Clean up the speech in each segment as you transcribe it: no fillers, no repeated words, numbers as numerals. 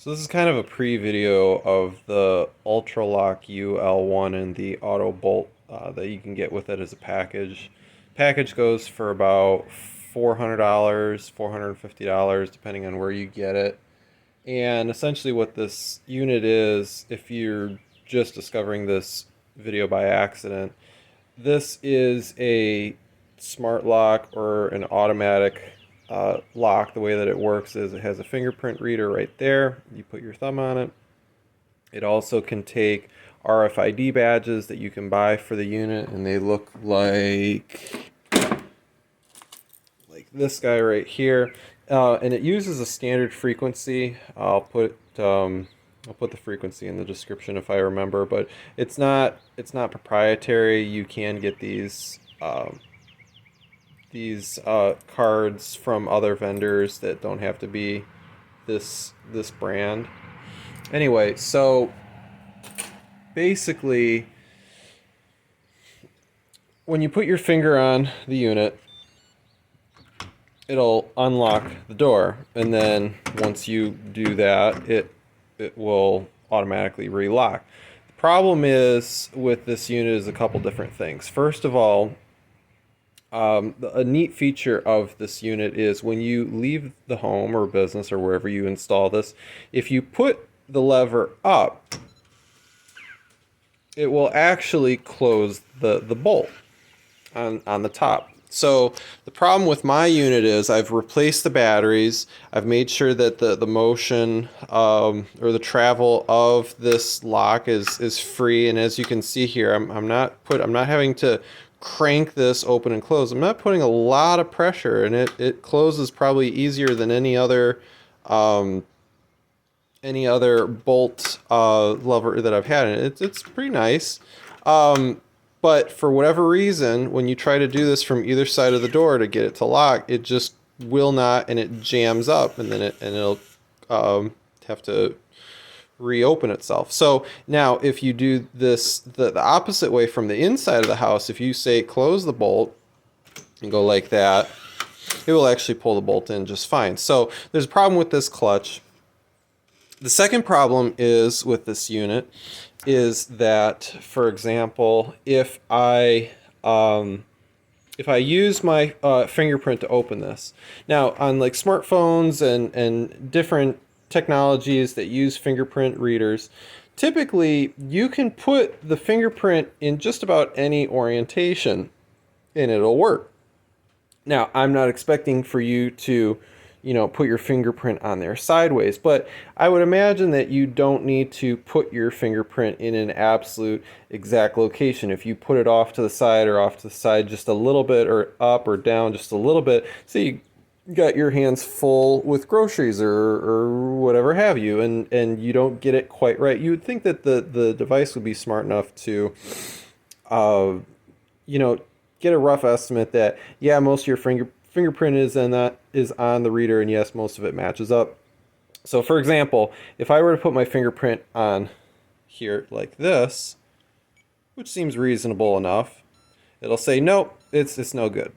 So this is kind of a pre-video of the Ultraloq UL1 and the auto bolt that you can get with it as a package. Package goes for about $400, $450, depending on where you get it. And essentially what this unit is, if you're just discovering this video by accident, this is a smart lock or an automatic lock. The way that it works is it has a fingerprint reader right there. You put your thumb on it. It also can take RFID badges that you can buy for the unit, and they look like this guy right here. And it uses a standard frequency. I'll put the frequency in the description if I remember, but it's not proprietary. You can get these cards from other vendors that don't have to be this brand. Anyway, so basically when you put your finger on the unit, it'll unlock the door, and then once you do that, it will automatically relock. The problem is with this unit is a couple different things. First of all, a neat feature of this unit is when you leave the home or business or wherever you install this, if you put the lever up, it will actually close the bolt on the top. So the problem with my unit is I've replaced the batteries. I've made sure that the motion or the travel of this lock is free. And as you can see here, I'm not having to crank this open and close. I'm not putting a lot of pressure, and it closes probably easier than any other bolt lever that I've had. And it's pretty nice. But for whatever reason, when you try to do this from either side of the door to get it to lock, it just will not, and it jams up, and then it'll have to reopen itself. So now if you do this the opposite way from the inside of the house, if you say close the bolt and go like that, it will actually pull the bolt in just fine. So there's a problem with this clutch. The second problem is with this unit is that, for example, if I use my fingerprint to open this, now on like smartphones and different technologies that use fingerprint readers, typically you can put the fingerprint in just about any orientation and it'll work. Now, I'm not expecting for you to put your fingerprint on there sideways, but I would imagine that you don't need to put your fingerprint in an absolute exact location. If you put it off to the side or off to the side just a little bit, or up or down just a little bit, so you got your hands full with groceries or whatever have you, and you don't get it quite right, you would think that the device would be smart enough to get a rough estimate that, yeah, most of your fingerprint is on the reader, and yes, most of it matches up. So for example, if I were to put my fingerprint on here like this, which seems reasonable enough, it'll say nope, it's no good.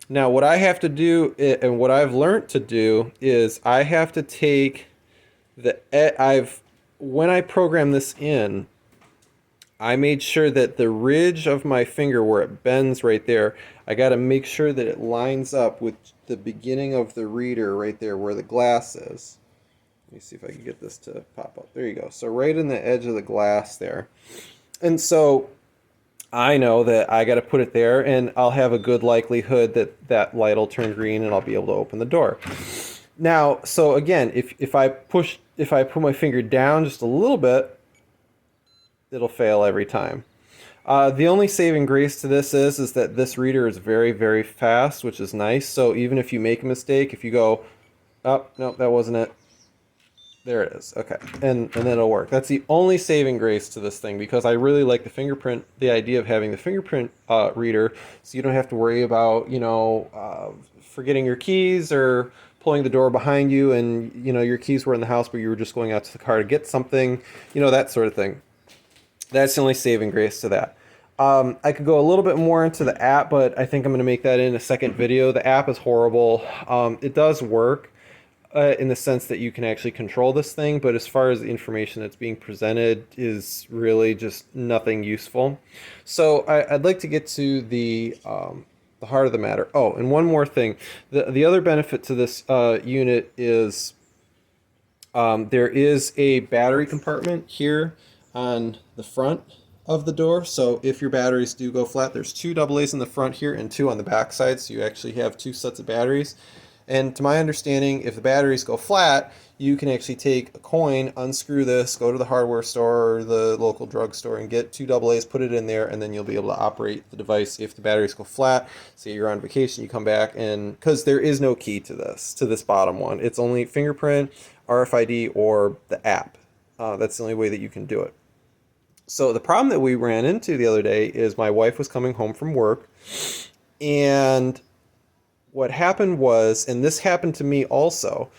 Now what I have to do, and what I've learned to do, is I have to take when I program this in, I made sure that the ridge of my finger where it bends right there, I got to make sure that it lines up with the beginning of the reader right there where the glass is. Let me see if I can get this to pop up. There you go. So right in the edge of the glass there. And so I know that I got to put it there, and I'll have a good likelihood that that light will turn green and I'll be able to open the door. Now, so again, if I put my finger down just a little bit, it'll fail every time. The only saving grace to this is that this reader is very, very fast, which is nice. So even if you make a mistake, if you go, oh, no, that wasn't it. There it is. Okay. And then it'll work. That's the only saving grace to this thing, because I really like the idea of having the fingerprint reader, so you don't have to worry about, forgetting your keys or pulling the door behind you and, your keys were in the house, but you were just going out to the car to get something, that sort of thing. That's the only saving grace to that. I could go a little bit more into the app, but I think I'm going to make that in a second video. The app is horrible. It does work. in the sense that you can actually control this thing, but as far as the information that's being presented is really just nothing useful. So I'd like to get to the heart of the matter. Oh, and one more thing. The other benefit to this unit is there is a battery compartment here on the front of the door. So if your batteries do go flat, there's two AA's in the front here and two on the back side. So you actually have two sets of batteries. And to my understanding, if the batteries go flat, you can actually take a coin, unscrew this, go to the hardware store or the local drugstore and get two AA's, put it in there, and then you'll be able to operate the device if the batteries go flat. Say you're on vacation, you come back, and because there is no key to this bottom one. It's only fingerprint, RFID, or the app. That's the only way that you can do it. So the problem that we ran into the other day is my wife was coming home from work, and what happened was, and this happened to me also,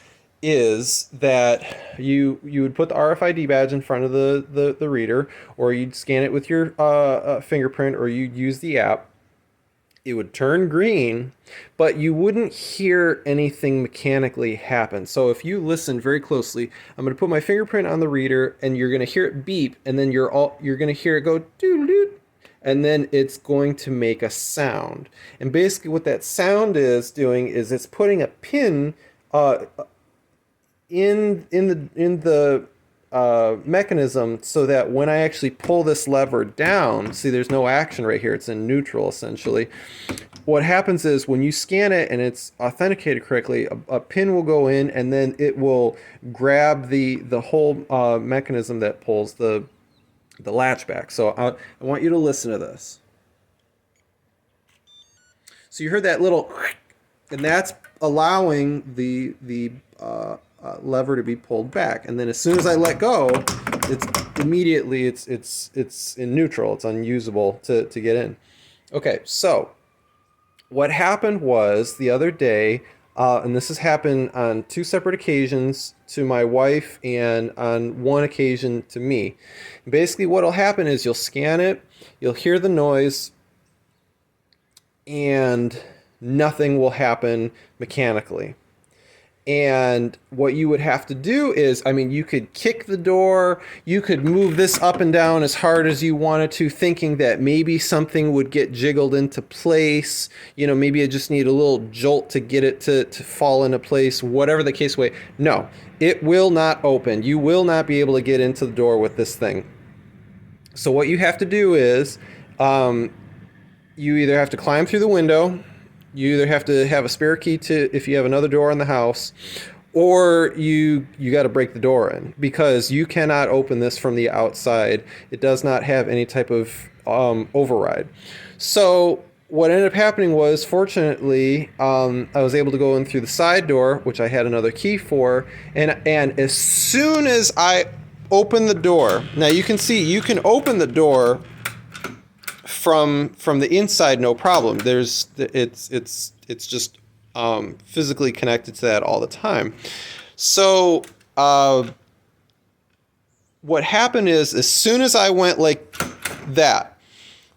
is that you would put the RFID badge in front of the reader, or you'd scan it with your fingerprint, or you'd use the app. It would turn green, but you wouldn't hear anything mechanically happen. So if you listen very closely, I'm going to put my fingerprint on the reader, and you're going to hear it beep, and then you're going to hear it go doo-doo-doo, and then it's going to make a sound. And basically what that sound is doing is it's putting a pin in the mechanism, so that when I actually pull this lever down, see there's no action right here, it's in neutral essentially. What happens is when you scan it and it's authenticated correctly, a pin will go in, and then it will grab the whole mechanism that pulls the latch back. So I want you to listen to this. So you heard that little, and that's allowing the lever to be pulled back. And then as soon as I let go, it's immediately it's in neutral. It's unusable to get in. Okay, so what happened was the other day, and this has happened on two separate occasions to my wife and on one occasion to me. Basically what will happen is you'll scan it, you'll hear the noise, and nothing will happen mechanically. And what you would have to do is, I mean, you could kick the door, you could move this up and down as hard as you wanted to, thinking that maybe something would get jiggled into place. You know, maybe you just need a little jolt to get it to fall into place, whatever the case way. No, it will not open. You will not be able to get into the door with this thing. So what you have to do is, you either have to climb through the window, you either have to have a spare key to if you have another door in the house, or you got to break the door in, because you cannot open this from the outside. It does not have any type of override. So what ended up happening was, fortunately, I was able to go in through the side door, which I had another key for, and as soon as I opened the door, now you can see you can open the door from the inside, no problem. It's just physically connected to that all the time. So what happened is, as soon as I went like that,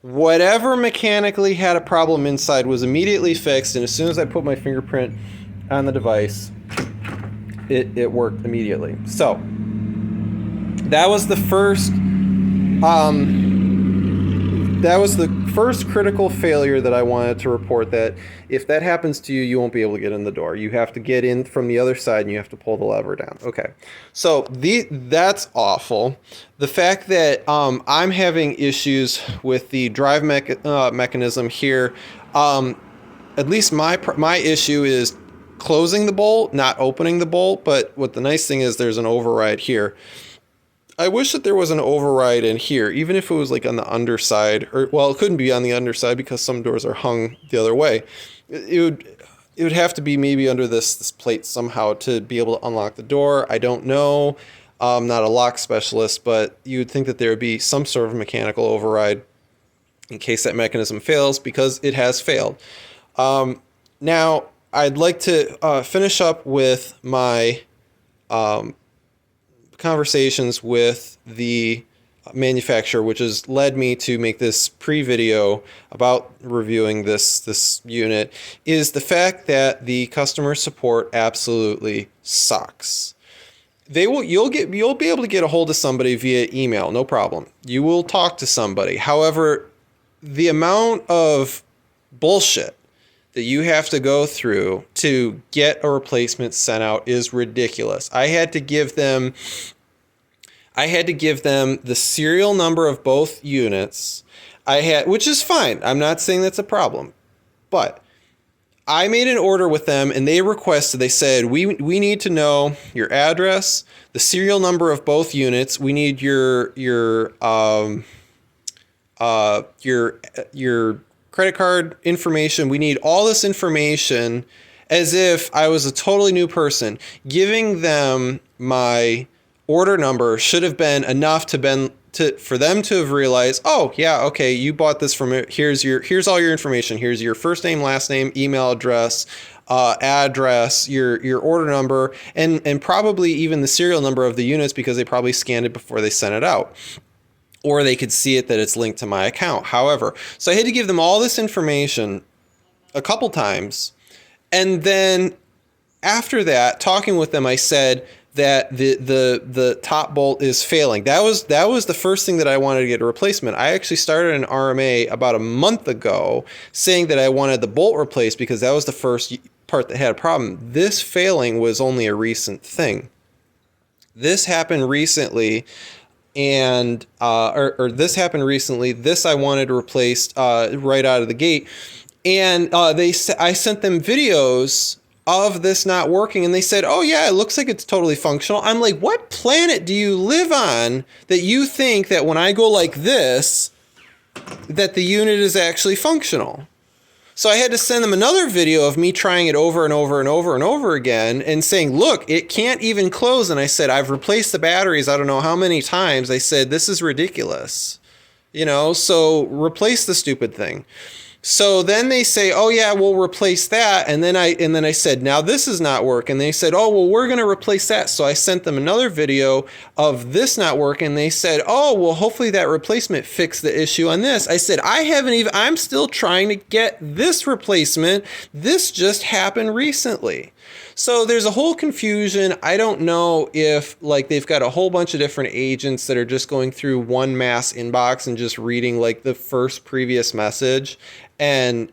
whatever mechanically had a problem inside was immediately fixed, and as soon as I put my fingerprint on the device, it worked immediately. So that was the first critical failure that I wanted to report, that if that happens to you, you won't be able to get in the door. You have to get in from the other side, and you have to pull the lever down. Okay, so that's awful. The fact that I'm having issues with the drive mechanism here, at least my issue is closing the bolt, not opening the bolt. But what the nice thing is, there's an override here. I wish that there was an override in here, even if it was like on the underside, or, well, it couldn't be on the underside because some doors are hung the other way. It would have to be maybe under this plate somehow to be able to unlock the door. I don't know. I'm not a lock specialist, but you would think that there would be some sort of mechanical override in case that mechanism fails, because it has failed. Now, I'd like to finish up with my conversations with the manufacturer, which has led me to make this pre-video about reviewing this unit, is the fact that the customer support absolutely sucks. You'll be able to get a hold of somebody via email, no problem. You will talk to somebody. However, the amount of bullshit that you have to go through to get a replacement sent out is ridiculous. I had to give them the serial number of both units. Which is fine. I'm not saying that's a problem. But I made an order with them and they said, we need to know your address, the serial number of both units. We need your credit card information. We need all this information, as if I was a totally new person. Giving them my order number should have been enough for them to have realized, oh yeah, okay, you bought this from it. Here's all your information. Here's your first name, last name, email address, address, your order number, and probably even the serial number of the units, because they probably scanned it before they sent it out. Or they could see it that it's linked to my account. However, so I had to give them all this information a couple times. And then after that, talking with them, I said that the top bolt is failing. That was the first thing that I wanted to get a replacement. I actually started an RMA about a month ago saying that I wanted the bolt replaced because that was the first part that had a problem. This failing was only a recent thing. This happened recently. And this happened recently. This I wanted replaced right out of the gate, and I sent them videos of this not working, and they said, "Oh yeah, it looks like it's totally functional." I'm like, "What planet do you live on that you think that when I go like this, that the unit is actually functional?" So I had to send them another video of me trying it over and over and over and over again and saying, look, it can't even close. And I said, I've replaced the batteries I don't know how many times. I said, this is ridiculous. So replace the stupid thing. So then they say, oh yeah, we'll replace that. And then I said, now this is not working. And they said, oh, well, we're going to replace that. So I sent them another video of this not working. And they said, oh, well, hopefully that replacement fixed the issue on this. I said, I'm still trying to get this replacement. This just happened recently. So there's a whole confusion. I don't know if they've got a whole bunch of different agents that are just going through one mass inbox and just reading the first previous message and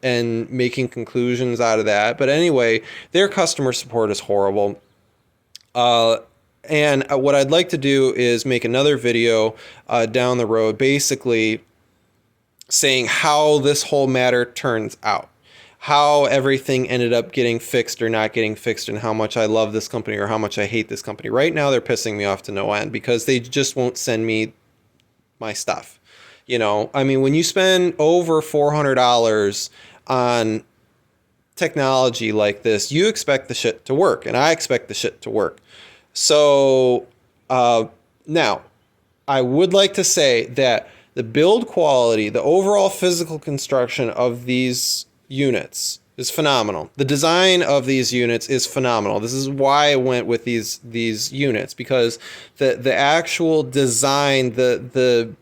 making conclusions out of that. But anyway, their customer support is horrible. And what I'd like to do is make another video down the road, basically saying how this whole matter turns out. How everything ended up getting fixed or not getting fixed, and how much I love this company or how much I hate this company. Right now, they're pissing me off to no end because they just won't send me my stuff. I mean, when you spend over $400 on technology like this, you expect the shit to work, and I expect the shit to work. So now, I would like to say that the build quality, the overall physical construction of these units is phenomenal. The design of these units is phenomenal. This is why I went with these units, because the actual design, the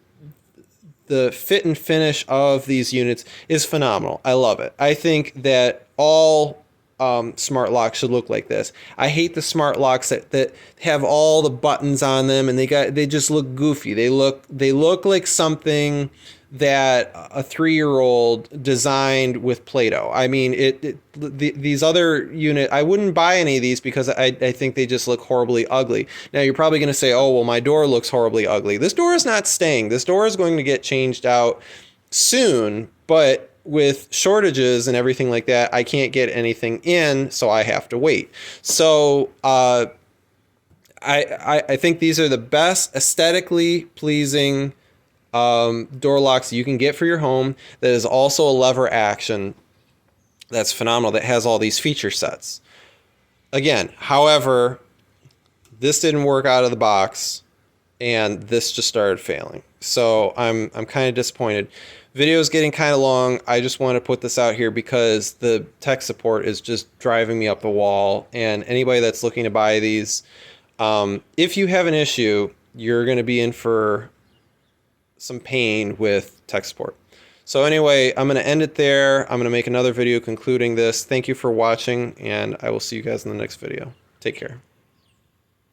fit and finish of these units is phenomenal. I love it. I think that all smart locks should look like this. I hate the smart locks that have all the buttons on them and they just look goofy. They look like something that a 3-year-old designed with Play-Doh. I mean, these other unit, I wouldn't buy any of these because I think they just look horribly ugly. Now, you're probably going to say, oh, well, my door looks horribly ugly. This door is not staying. This door is going to get changed out soon, but with shortages and everything like that, I can't get anything in, so I have to wait. So I think these are the best aesthetically pleasing door locks you can get for your home. That is also a lever action. That's phenomenal. That has all these feature sets. Again, however, this didn't work out of the box, and this just started failing. So I'm kind of disappointed. Video is getting kind of long. I just want to put this out here because the tech support is just driving me up the wall. And anybody that's looking to buy these, if you have an issue, you're going to be in for some pain with tech support. So anyway, I'm going to end it there. I'm going to make another video concluding this. Thank you for watching, and I will see you guys in the next video. Take care.